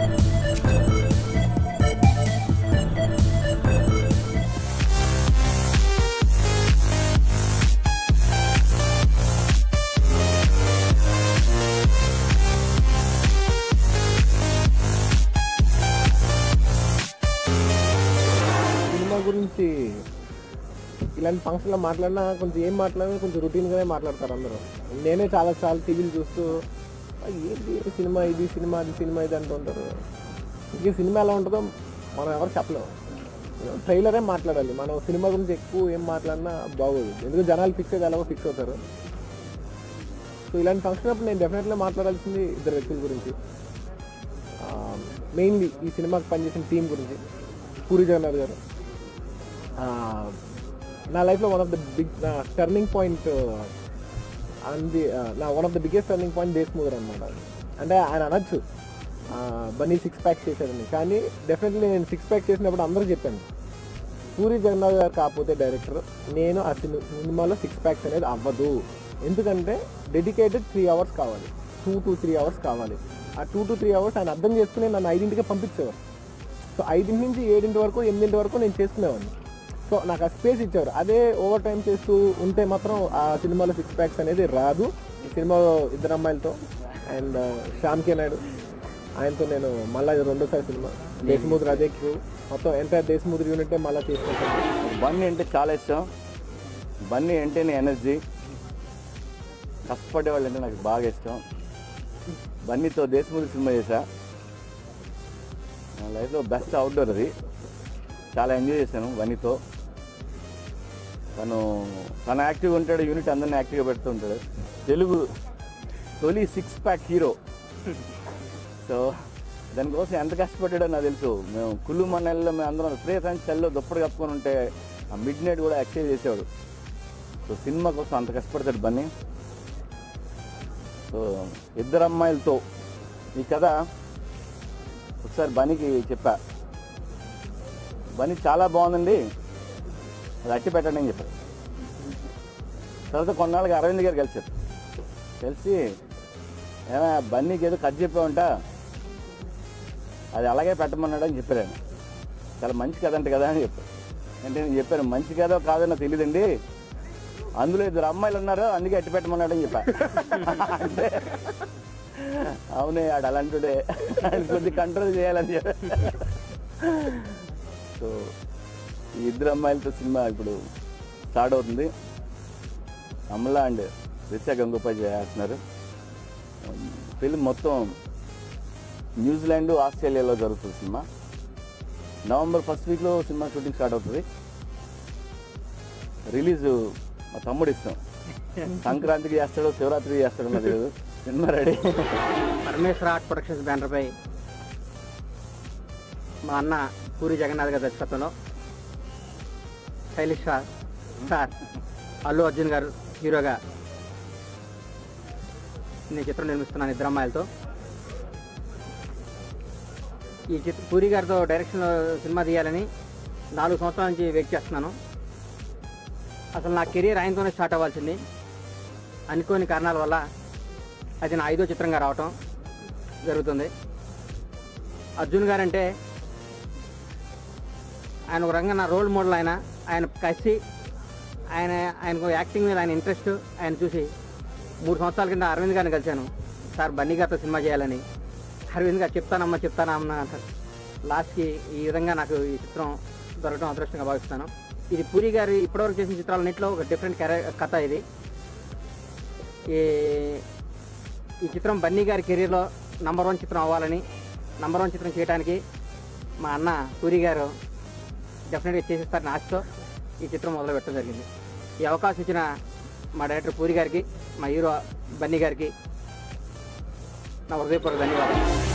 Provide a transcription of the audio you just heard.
Cinema గురించి ఇలాంటి ఫంక్షన్లో మాట్లాడినా కొంచెం ఏం మాట్లాడినా కొంచెం రొటీన్గానే మాట్లాడతారు అందరూ. నేనే చాలాసార్లు టీవీలు చూస్తూ ఏంటి సినిమా ఇది సినిమా అది సినిమా ఇది అంటుంటారు. ఇంకే సినిమా ఎలా ఉంటుందో మనం ఎవరు చెప్పలేము. ట్రైలరే మాట్లాడాలి. మనం సినిమా గురించి ఎక్కువ ఏం మాట్లాడినా బాగోదు. ఎందుకంటే జనాలు ఫిక్స్ అయితే ఎలాగో ఫిక్స్ అవుతారు. సో ఇలాంటి ఫంక్షన్ అప్పుడు నేను డెఫినెట్గా మాట్లాడాల్సింది ఇద్దరు వ్యక్తుల గురించి. మెయిన్లీ ఈ సినిమాకి పనిచేసిన టీం గురించి. పూరి జగన్నాథ్ గారు నా లైఫ్లో one of the big turning point అంది. One of the biggest turning point Deshmukh అనమాట. అంటే ఆయన అనొచ్చు బన్నీ 6 ప్యాక్స్ చేశారని, కానీ డెఫినెట్లీ నేను 6 ప్యాక్స్ చేసినప్పుడు అందరూ చెప్పాను పూరి జగన్నాథ్ గారు కాకపోతే డైరెక్టర్ నేను ఆ సినిమాలో 6 ప్యాక్స్ అనేది అవ్వదు. ఎందుకంటే డెడికేటెడ్ 3 hours కావాలి, 2 to 3 hours కావాలి. ఆ 2 to 3 hours ఆయన అర్థం చేసుకుని నన్ను 5ంటికి పంపించేవారు. సో 5 నుంచి 7 వరకు 8 వరకు నేను చేసుకునేవాడిని. సో నాకు ఆ స్పేస్ ఇచ్చేవారు. అదే ఓవర్ టైం చేస్తూ ఉంటే మాత్రం ఆ సినిమాలో 6 ప్యాక్స్ అనేది రాదు. ఈ సినిమాలో ఇద్దరు అమ్మాయిలతో అండ్ శ్యామ్ కే నాయుడు ఆయనతో నేను మళ్ళీ రెండోసారి సినిమా దేశ్ముఖ్ అదే క్యూ మొత్తం ఎంటైర్ దేశ్ముఖ్ యూనిట్ మళ్ళీ తీసుకుంటాను. బన్నీ అంటే చాలా ఇష్టం. బన్నీ అంటేనే ఎనర్జీ, కష్టపడే వాళ్ళు అంటే నాకు బాగా ఇష్టం. బన్నీతో దేశ్ముఖ్ సినిమా చేశా. నా లైఫ్లో బెస్ట్ అవుట్డోర్ అది. చాలా ఎంజాయ్ చేశాను బన్నీతో. తను యాక్టివ్గా ఉంటాడు, యూనిట్ అందరినీ యాక్టివ్గా పెడుతూ ఉంటాడు. తెలుగు తొలి 6 ప్యాక్ హీరో. సో దానికోసం ఎంత కష్టపడ్డాడో నాకు తెలుసు. మేము కుళ్ళు మన్నెల్లో మేము అందరం స్ప్రే ఫ్రెండ్స్ సెల్లో దుప్పటి కప్పుకొని ఉంటే ఆ మిడ్ నైట్ కూడా ఎక్సైజ్ చేసేవాడు. సో సినిమా కోసం అంత కష్టపడతాడు బన్నీ. సో ఇద్దరు అమ్మాయిలతో ఈ కథ ఒకసారి బన్నీకి చెప్పా. బన్నీ చాలా బాగుందండి, అది అట్టి పెట్టండి అని చెప్పారు. తర్వాత కొన్నాళ్ళకి అరవింద్ గారు కలిసారు. కలిసి ఏమైనా బన్నీకి ఏదో కథ చెప్పామంట, అది అలాగే పెట్టమన్నాడు అని చెప్పారు. ఆయన చాలా మంచి కథ అంటే కదా అని చెప్పారు. అంటే నేను చెప్పాను మంచి కథ కాదో నాకు తెలియదండి, అందులో ఇద్దరు అమ్మాయిలు ఉన్నారు అందుకే అట్టి పెట్టమన్నాడు అని చెప్పా. అంటే అవునే ఆడు అలాంటిడే, కొద్దిగా కంట్రోల్ చేయాలని చెప్పారు. సో ఈ ఇద్దరు అమ్మాయిలతో సినిమా ఇప్పుడు స్టార్ట్ అవుతుంది. అమలా అండ్ రిచా గంగోపాయ్ చేస్తున్నారు. ఫిల్మ్ మొత్తం న్యూజిలాండ్ ఆస్ట్రేలియాలో జరుగుతుంది. సినిమా November 1st వీక్లో సినిమా షూటింగ్ స్టార్ట్ అవుతుంది. రిలీజ్ మా తమ్ముడు ఇస్తాం. సంక్రాంతికి చేస్తాడో శివరాత్రికి చేస్తాడో నాకు తెలియదు. Cinema ready. Parameswara art productions బ్యానర్పై మా అన్న పూరి జగన్నాథ్ గారి దర్శకత్వంలో స్టైలిష్ స్టార్ అల్లు అర్జున్ గారు హీరోగా నేను చిత్రం నిర్మిస్తున్నాను ఇద్దరు అమ్మాయిలతో. ఈ పూరి గారితో డైరెక్షన్లో సినిమా తీయాలని 4 సంవత్సరాల నుంచి వెయిట్ చేస్తున్నాను. అసలు నా కెరీర్ ఆయనతోనే స్టార్ట్ అవ్వాల్సింది. అనుకోని కారణాల వల్ల అది నా 5వ చిత్రంగా రావటం జరుగుతుంది. అర్జున్ గారంటే ఆయన ఒక రంగా నా రోల్ మోడల్. ఆయన కసి, ఆయనకు యాక్టింగ్ మీద ఆయన ఇంట్రెస్ట్ ఆయన చూసి 3 సంవత్సరాల కింద అరవింద్ గారిని కలిశాను. సార్ బన్నీ గారితో సినిమా చేయాలని. అరవింద్ గారు చెప్తానమ్మా లాస్ట్కి ఈ విధంగా నాకు ఈ చిత్రం దొరకడం అదృష్టంగా భావిస్తాను. ఇది పూరి గారి ఇప్పటివరకు చేసిన చిత్రాలన్నింటిలో ఒక డిఫరెంట్ కథ ఇది. ఈ చిత్రం బన్నీ గారి కెరీర్లో నంబర్ 1 చిత్రం అవ్వాలని, నంబర్ 1 చిత్రం చేయడానికి మా అన్న పూరి గారు డెఫినెట్గా చేసేస్తారని ఆశతో ఈ చిత్రం మొదలు పెట్టడం జరిగింది. ఈ అవకాశం ఇచ్చిన మా డైరెక్టర్ పూరి గారికి, మా హీరో బన్నీ గారికి నా హృదయపూర్వక ధన్యవాదాలు.